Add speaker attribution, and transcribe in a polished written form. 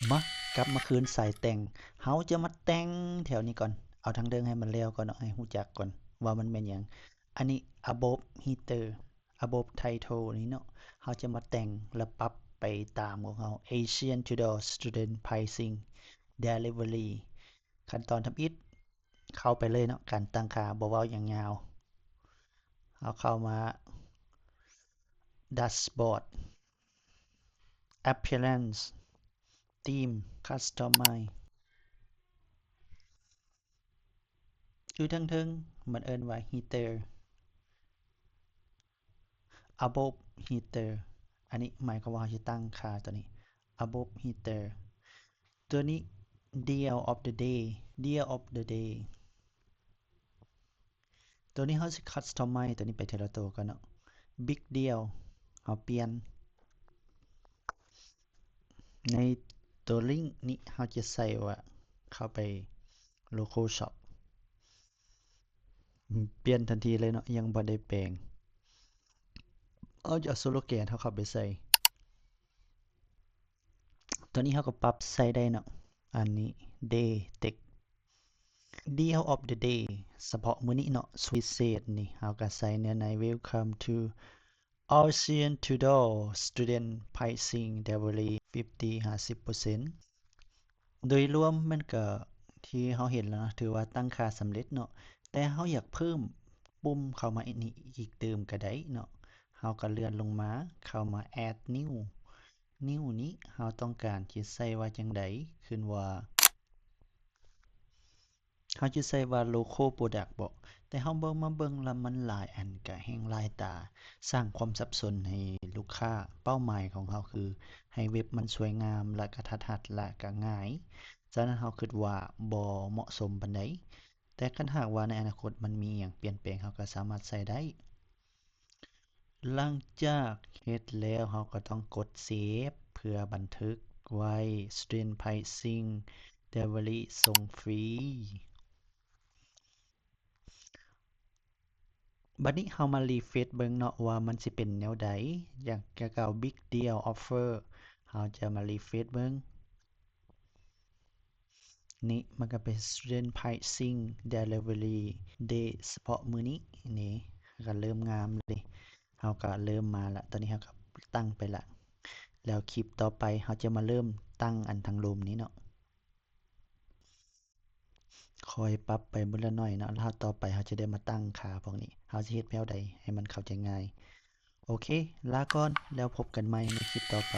Speaker 1: มากลับมาคืนสายแต่งเฮาจะมาแต่งแถวนี้ก่อนเอาทางเดิมให้มันแล้วก่อนเนาะให้รู้จักก่อนว่ามันแม่นหยังอันนี้ above heater above title นี้เนาะเฮาจะมาแต่งแล้วปรับไปตามของเฮา Asian Tudor Student Pricing Delivery ขั้นตอนทำอิฐเข้าไปเลยเนาะการตั้งค่าบ่เว้าหยังยาวเอาเข้ามา Dashboard Appearance Theme Customize อยู่เทิงๆมันเอิ้นว่า heater above heater อันนี้หมายความว่าเราจะตั้งค่าตัวนี้ above heater ตัวนี้ deal of the day deal of the day ตัวนี้เราสิ customize ตัวนี้ไปทีละตัวก่อนเนาะ big deal เราเปลี่ยนในตัวลิงก์นี้เราจะใส่ว่าเข้าไป local shop เปลี่ยนทันทีเลยเนาะยังบ่ได้แปลงเอาจะเอาสโลแกนเขาเข้าไปใส่ตัวนี้เขาก็ปรับใส่ได้เนาะอันนี้ day text deal of the day เฉพาะมื้อนี้เนาะสุดพิเศษนี่เราก็ใส่ใน welcome to Asian Tudor Student Pricing Delivery 50% โดยรวมมันก็ที่เราเห็นแล้วนะถือว่าตั้งค่าสำเร็จเนาะแต่เราอยากเพิ่มปุ่มเข้ามาอีกเติมก็ได้เนาะเราก็เลื่อนลงมาเข้ามา add new นี้เราต้องการที่ใส่ว่าจั่งใดขึ้นว่าเราจะใส่ว่า local product บ่แต่เราเบิ่งมาเบิ่งแล้วมันหลายอันก็แฮ่งหลายตาสร้างความสับสนให้ลูกค้าเป้าหมายของเราคือให้เว็บมันสวยงามและก็ทัดและก็ง่ายฉะนั้นเราคิดว่าบ่เหมาะสมปานใดแต่คันหากว่าในอนาคตมันมีหยังเปลี่ยนแปลงเราก็สามารถใส่ได้หลังจากเฮ็ดแล้วเราก็ต้องกดเซฟเพื่อบันทึกไว้ Student Pricing Delivery ส่งฟรีบัดนี้เรามารีเฟรชเบิ่งเนาะว่ามันสิเป็นแนวใดอย่างเกี่ยวกับ Big Deal Offer เราจะมารีเฟรชเบิ่งนี่มันก็เป็น Student Pricing Delivery Day เฉพาะมื้อนี้นี่ก็เริ่มงามเลยเราก็เริ่มมาละตอนนี้เราก็ตั้งไปละแล้วคลิปต่อไปเราจะมาเริ่มตั้งอันทางรูมนี้เนาะคอยปรับไปมื้อละน้อยเนาะแล้วต่อไปเราจะได้มาตั้งค่าพวกนี้เราสิเฮ็ดแนวใดให้มันเข้าใจง่ายโอเคลาก่อนแล้วพบกันใหม่ในคลิปต่อไป